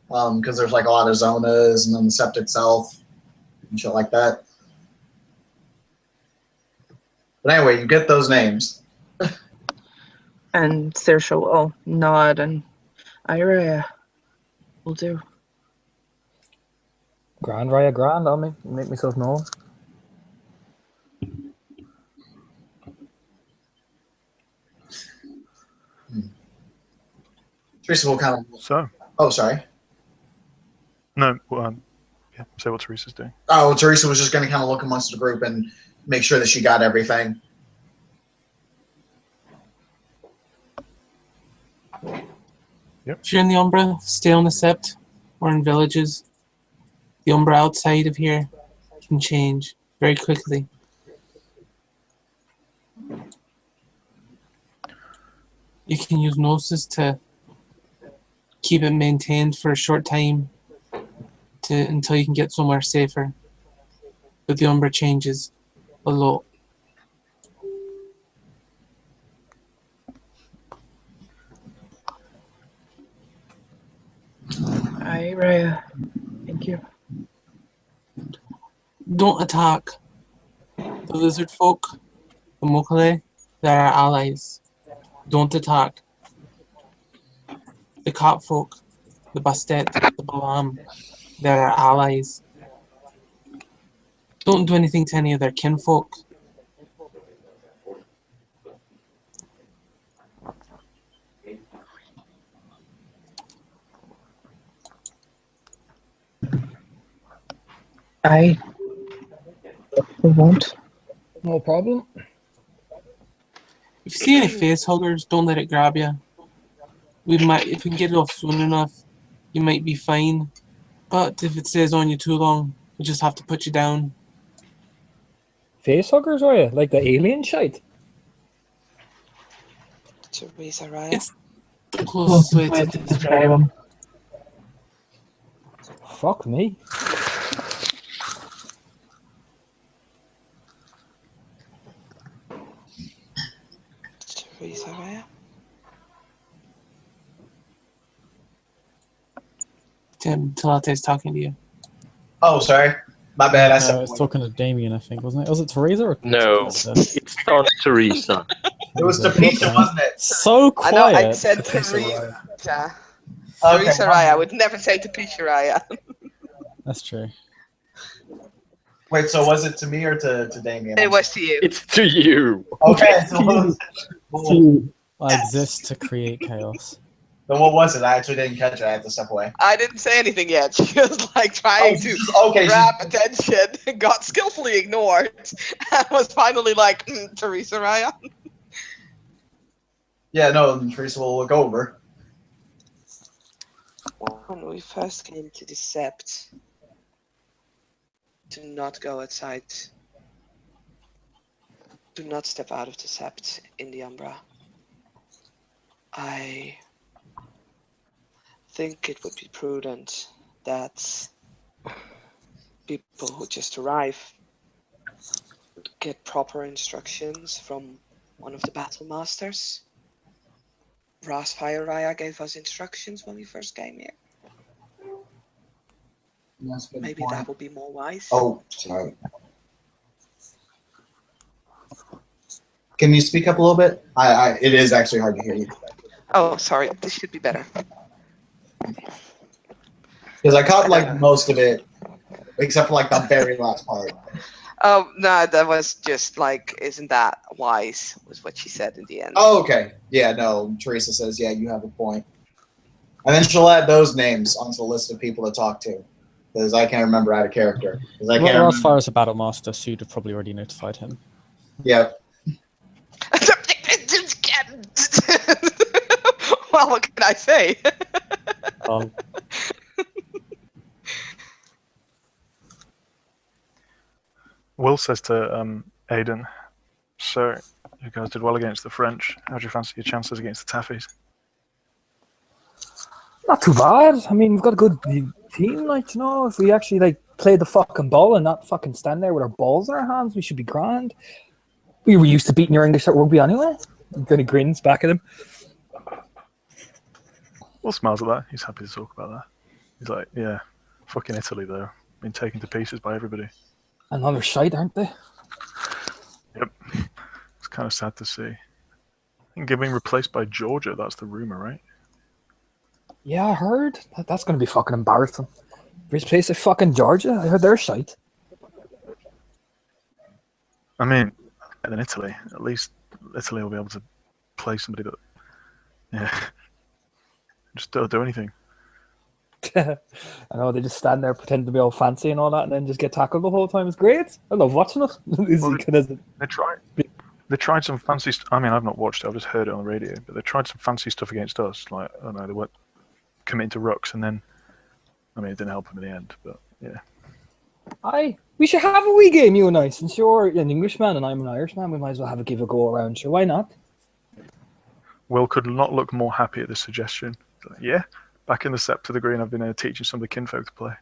because there's like a lot of zonas and then the Sept itself and shit like that. But anyway, you get those names. And Saoirse will nod and Ira will do. Grand, Raya, grand. I'll make myself known. Teresa will kind of. So, Oh, sorry. no, yeah, say what Teresa's doing. Oh, Teresa was just going to kind of look amongst the group and make sure that she got everything. If you're in the Umbra, stay on the Sept or in villages. The Umbra outside of here can change very quickly. You can use Gnosis to keep it maintained for a short time until you can get somewhere safer. But the Umbra changes a lot. Ira, thank you. Don't attack the lizard folk, the Mokale. They're our allies. Don't attack the cat folk, the Bastet, the Balam. They're our allies. Don't do anything to any of their kinfolk. I won't. No problem. If you see any face huggers, don't let it grab you. If we can get it off soon enough, you might be fine. But if it stays on you too long, we'll just have to put you down. Face huggers, are you? Like the alien shite? Teresa Raya. It's the closest way to describe them. Fuck me. Teresa Raya. Tim, Talate's talking to you. Oh, sorry. My bad. I I said was talking to Damien, I think, wasn't it? Was it Teresa or No, Teresa? it's not Teresa. it was Tapisha, wasn't it? So I quiet. know I said Teresa Teresa. Raya. Okay, Teresa Raya. I would never say Tapisha Raya. That's true. Wait, so was it to me or to Damien? It was to you. It's to you. Okay, so I exist to create chaos. then what was it? I actually didn't catch it. I had to step away. I didn't say anything yet. She was like trying to Okay, grab attention, got skillfully ignored, and was finally like, Teresa Raya. Yeah, no, Teresa will look over. When we first came to the Sept, do not go outside. Do not step out of the Sept in the Umbra. I think it would be prudent that people who just arrive get proper instructions from one of the battle masters. Rasfire Raya gave us instructions when we first came here. Maybe that would be more wise. Oh, sorry. Can you speak up a little bit? It is actually hard to hear you. Oh, sorry. This should be better. Because I caught like most of it, except for like the very last part. Oh, no, that was just like, isn't that wise, was what she said in the end. Oh, okay. Yeah, no, Teresa says, yeah, you have a point. And then she'll add those names onto the list of people to talk to. Because I can't remember out of character. Well, as far as a battle master, so you'd have probably already notified him. Yeah. Well, what can I say? Will says to Aidan, so you guys did well against the French. How do you fancy your chances against the Taffies? Not too bad. I mean, we've got a good team, like, you know, if we actually, like, play the fucking ball and not fucking stand there with our balls in our hands, we should be grand. We were used to beating your English at rugby anyway. He kind of grins back at him. Will smiles at that. He's happy to talk about that. He's like, yeah, fucking Italy, though. Been taken to pieces by everybody. Another shite, aren't they? Yep. It's kind of sad to see. I think they're being replaced by Georgia. That's the rumor, right? Yeah, I heard. That's going to be fucking embarrassing. Replace a fucking Georgia? I heard they're shite. I mean, in Italy, at least Italy will be able to play somebody that, yeah, just don't do anything. I know, they just stand there, pretend to be all fancy and all that, and then just get tackled the whole time. It's great. I love watching it. They tried some fancy I mean, I've not watched it, I've just heard it on the radio, but they tried some fancy stuff against us. Like, I don't know, they went committing to rucks, and then, I mean, it didn't help them in the end, but yeah. Aye, we should have a wee game, you and I. Since you're an Englishman and I'm an Irishman, we might as well have a give a go around. Sure, why not? Will could not look more happy at this suggestion. Like, yeah, back in the Sept to the Green, I've been teaching some of the kinfolk to play.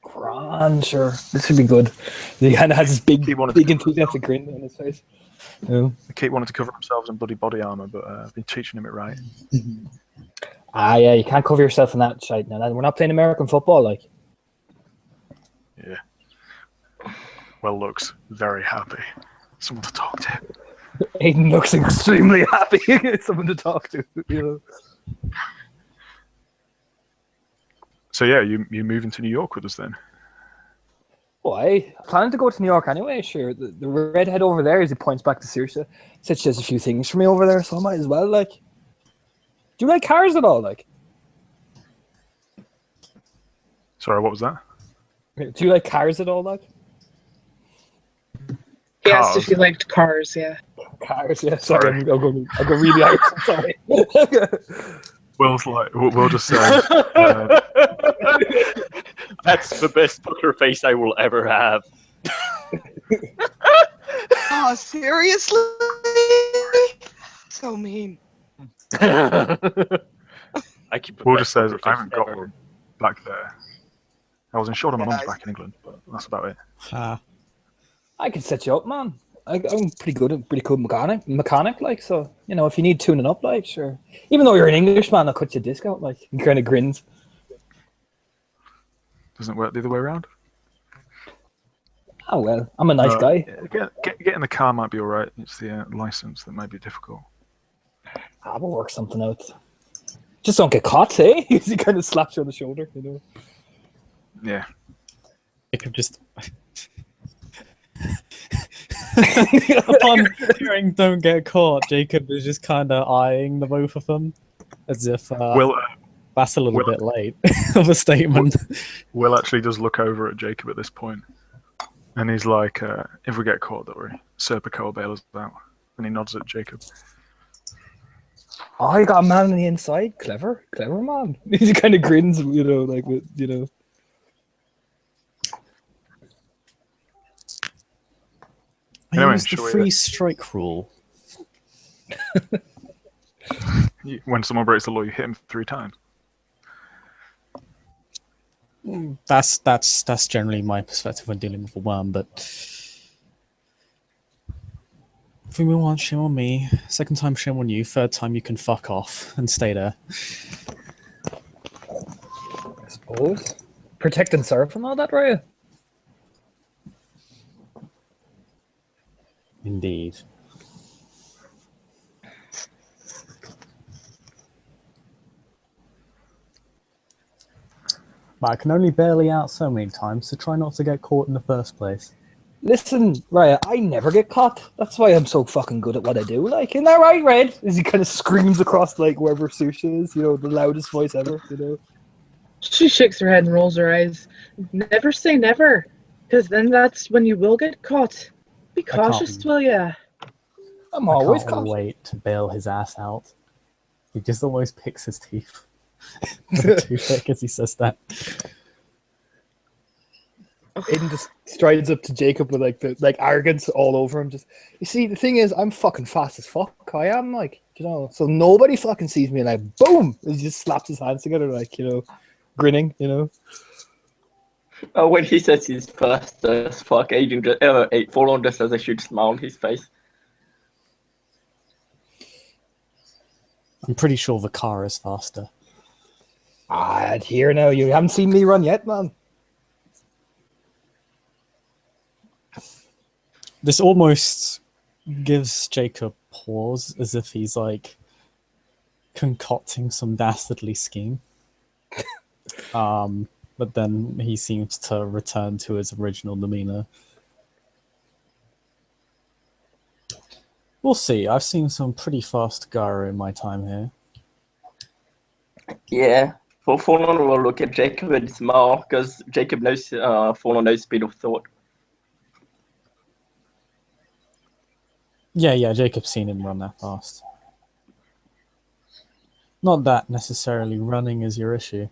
Grand, sure. This should be good. He kind of has this big enthusiastic grin on his face. Yeah. They keep wanting to cover themselves in bloody body armor, but I've been teaching them it right. Yeah, you can't cover yourself in that shite now. We're not playing American football, like. Yeah. Will looks very happy. Someone to talk to. Aiden looks extremely happy. Someone to talk to, you know. So yeah, you moving to New York with us then? Why? Planning to go to New York anyway, sure. The redhead over there, as he points back to Saoirse, said she does a few things for me over there, so I might as well, like. Do you like cars at all, like? Sorry, what was that? Do you like cars at all, like? He asked if you liked cars, yeah. Cars, yeah. Sorry, I'll go really Irish. I'm sorry. Will's like, Will just say, That's the best poker face I will ever have. Oh, seriously? So mean. I keep the Will best just says, poker I face haven't got ever. one back there. I was insured on my mum's Guys. back in England, but that's about it. I can set you up, man. I'm pretty good mechanic, like, so, you know, if you need tuning up, like, sure. Even though you're an Englishman, I'll cut you a discount, like, he kind of grins. Doesn't it work the other way around? Oh, well, I'm a nice No, guy. Getting the car might be alright. It's the license that may be difficult. We'll work something out. Just don't get caught, eh? He kind of slaps you on the shoulder, you know. Yeah. Jacob just upon hearing "don't get caught," Jacob is just kind of eyeing the both of them as if that's a little bit late of a statement. Will actually does look over at Jacob at this point, and he's like, "If we get caught, don't worry. Serpico will bail us out." And he nods at Jacob. Oh, you got a man on the inside. Clever man. He kind of grins, you know, like, you know. Anyway, I use the free strike rule. When someone breaks the law, you hit him 3 times. That's generally my perspective when dealing with a worm, but if we move on, shame on me. Second time, shame on you. Third time, you can fuck off and stay there. I suppose. Protect and serve and all that, right? Indeed. But I can only bail you out so many times, so try not to get caught in the first place. Listen, Raya, I never get caught. That's why I'm so fucking good at what I do. Like, isn't that right, Red? As he kind of screams across, like, wherever Susha is, you know, the loudest voice ever, you know. She shakes her head and rolls her eyes. Never say never, because then that's when you will get caught. Be cautious, will ya? I'm always I can't cautious. wait to bail his ass out. He just always picks his teeth. Too thick as he says that. Aiden just strides up to Jacob with like arrogance all over him. Just, you see, the thing is, I'm fucking fast as fuck. I am, like, you know, so nobody fucking sees me, like, boom! He just slaps his hands together, like, you know, grinning, you know. When he says he's fast as fuck, Aiden just, Forlorn just has a huge smile on his face. I'm pretty sure the car is faster. Here now, you haven't seen me run yet, man. This almost gives Jacob pause, as if he's like concocting some dastardly scheme. But then he seems to return to his original demeanor. We'll see. I've seen some pretty fast Garu in my time here. Yeah, Forlorn will look at Jacob and smile because Jacob knows Forlorn knows speed of thought. Yeah, Jacob's seen him run that fast. Not that necessarily running is your issue.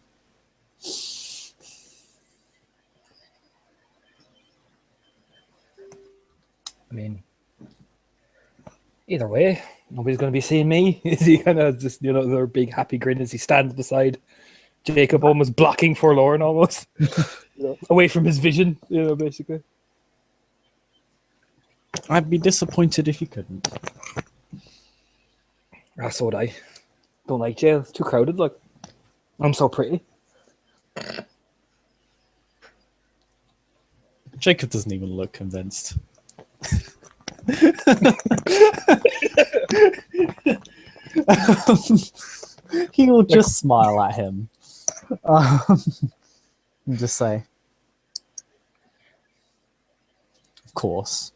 I mean, either way, nobody's going to be seeing me. Is he kind of just, you know, their big happy grin as he stands beside Jacob, almost blocking Forlorn, almost, you know, away from his vision, you know, basically. I'd be disappointed if you couldn't. So would I. Don't like jail. It's too crowded. Look, I'm so pretty. Jacob doesn't even look convinced. He will just smile at him and just say, "Of course,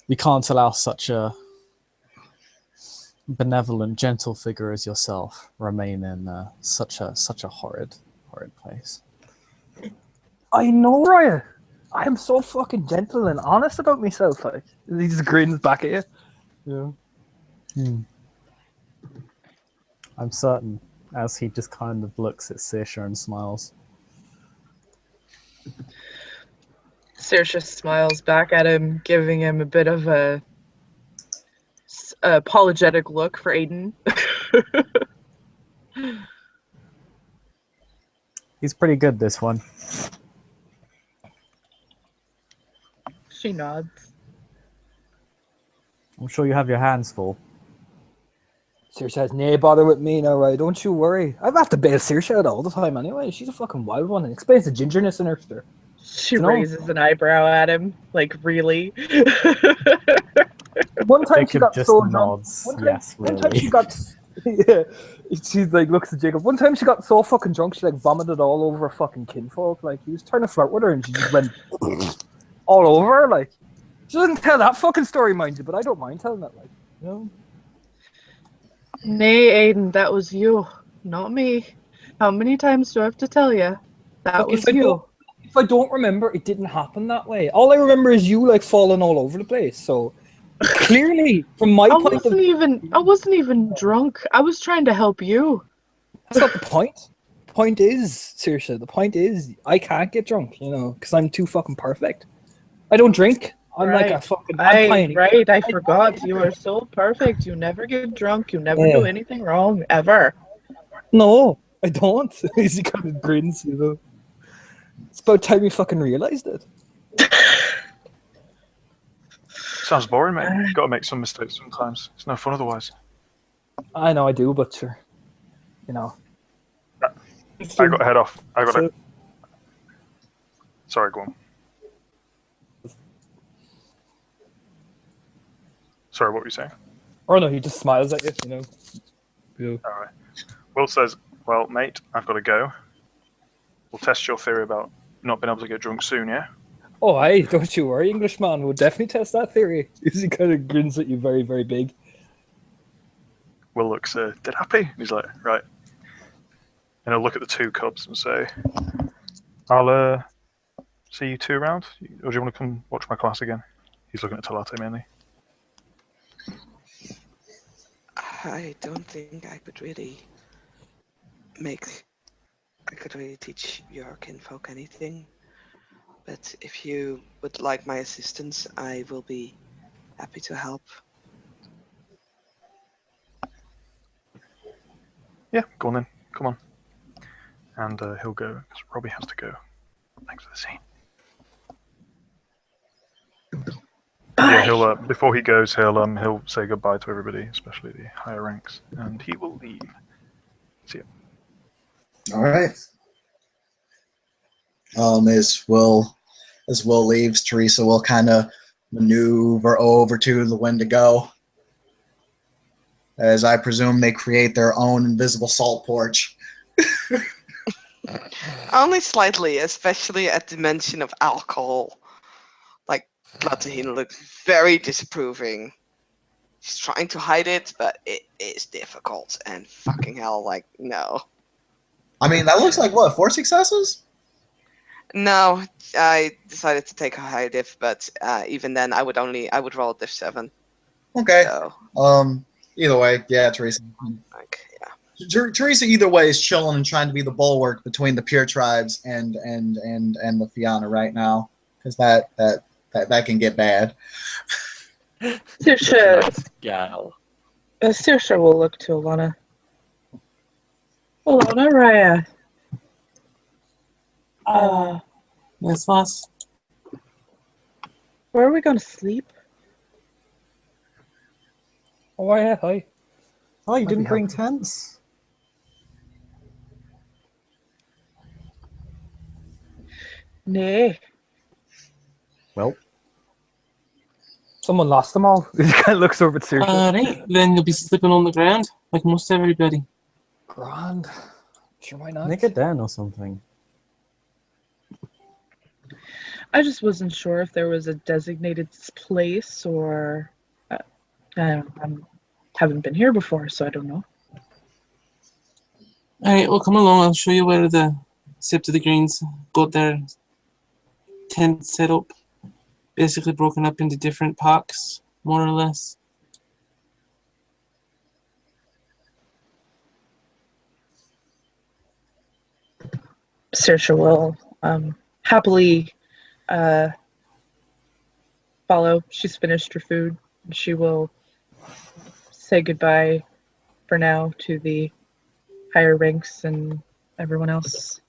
we can't allow such a benevolent, gentle figure as yourself remain in such a horrid place." I know, Raya. I am so fucking gentle and honest about myself. Like he just grins back at you. Yeah. I'm certain, as he just kind of looks at Saoirse and smiles. Saoirse smiles back at him, giving him a bit of a apologetic look for Aiden. He's pretty good, this one. She nods. I'm sure you have your hands full. Saoirse says, "Nay, bother with me now, right? Don't you worry. I have to bail Saoirse out all the time anyway. She's a fucking wild one. It explains the gingerness in her stir." She raises an eyebrow at him, like, really? One time she Jacob got just so drunk. nods. One time, Yes, one time really. she got. Yeah, she like looks at Jacob. One time she got so fucking drunk she like vomited all over her fucking kinfolk. Like he was trying to flirt with her and she just went all over her. Like she doesn't tell that fucking story, mind you, but I don't mind telling it. Like you know. Nay, Aiden, that was you, not me. How many times do I have to tell you? That Look, was you. If I don't remember, it didn't happen that way. All I remember is you like falling all over the place. So clearly, from my I point of view, I wasn't even drunk. I was trying to help you. that's not the point. The point is, seriously, the point is, I can't get drunk, you know, because I'm too fucking perfect. I don't drink. I'm like a fucking. I forgot. You are so perfect. You never get drunk. You never do anything wrong, ever. No, I don't. He kind of grins, you know. It's about time you fucking realised it. Sounds boring, mate. You've got to make some mistakes sometimes. It's no fun otherwise. I know I do, but sure. You know. I got to head off. Sorry, go on. Sorry, what were you saying? Oh no, he just smiles at you, you know. All right. Will says, "Well, mate, I've got to go. We'll test your theory about not being able to get drunk soon, yeah?" Oh, aye, don't you worry, Englishman. We'll definitely test that theory. He kind of grins at you very, very big. Will looks dead happy. And he's like, "Right." And he'll look at the two cubs and say, "I'll see you two around. Or do you want to come watch my class again?" He's looking at Talate mainly. I don't think I could really teach your kinfolk anything. But if you would like my assistance, I will be happy to help. Yeah, go on then. Come on. And he'll go, because Robbie has to go. Thanks for the scene. Yeah, he'll before he goes, he'll say goodbye to everybody, especially the higher ranks, and he will leave. See ya. All right. As Will leaves, Teresa will kind of maneuver over to the Wendigo, as I presume they create their own invisible salt porch. Only slightly, especially at the mention of alcohol. Like, Platahina looks very disapproving. She's trying to hide it, but it is difficult. And fucking hell, like, no. I mean, that looks like, what, 4 successes? No, I decided to take a high diff, but even then, I would roll a diff 7. Okay. So, either way, yeah, Teresa. Teresa, either way, is chilling and trying to be the bulwark between the pure tribes and the Fianna right now, because that can get bad. Saoirse, gal. Saoirse will look to Alana. Alana, Raya. Yes, boss. Where are we going to sleep? Oh, yeah, hi. Oh, you didn't bring tents? Nay. Well. Someone lost them all. He kind of looks over at Saoirse. Alright, then you'll be sleeping on the ground, like most everybody. Grand. Sure, why not? Make it down or something. I just wasn't sure if there was a designated place or... I haven't been here before, so I don't know. Alright, well, come along. I'll show you where the Sept of the Greens got their tent setup, basically broken up into different parks, more or less. Saoirse will happily follow. She's finished her food. She will say goodbye for now to the higher ranks and everyone else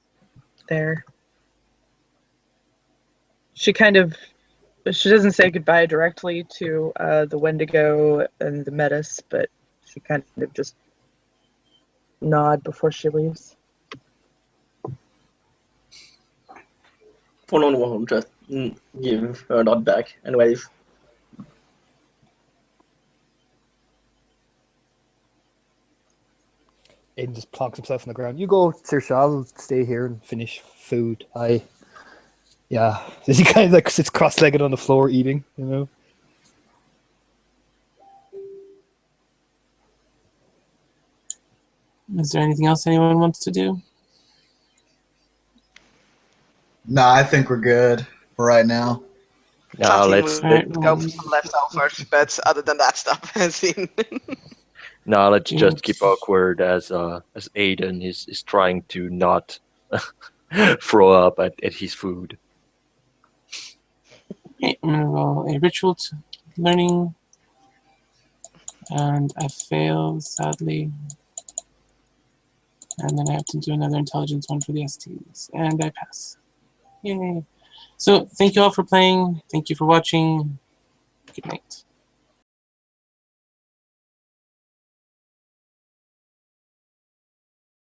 there. She doesn't say goodbye directly to the Wendigo and the Metis, but she kind of just nod before she leaves. Fallen will just give her a nod back and wave. Aiden just plonks himself on the ground. You go, Saoirse, I'll stay here and finish food. Yeah. He kind of like sits cross-legged on the floor eating, you know? Is there anything else anyone wants to do? Nah, I think we're good for right now. Now Chatting let's would go for some leftovers, but other than that stuff, let's just Jinx. keep awkward as Aiden is trying to not throw up at his food. Okay, I'm gonna roll a ritual learning, and I fail sadly. And then I have to do another intelligence one for the STs, and I pass. Yay! So thank you all for playing. Thank you for watching. Good night.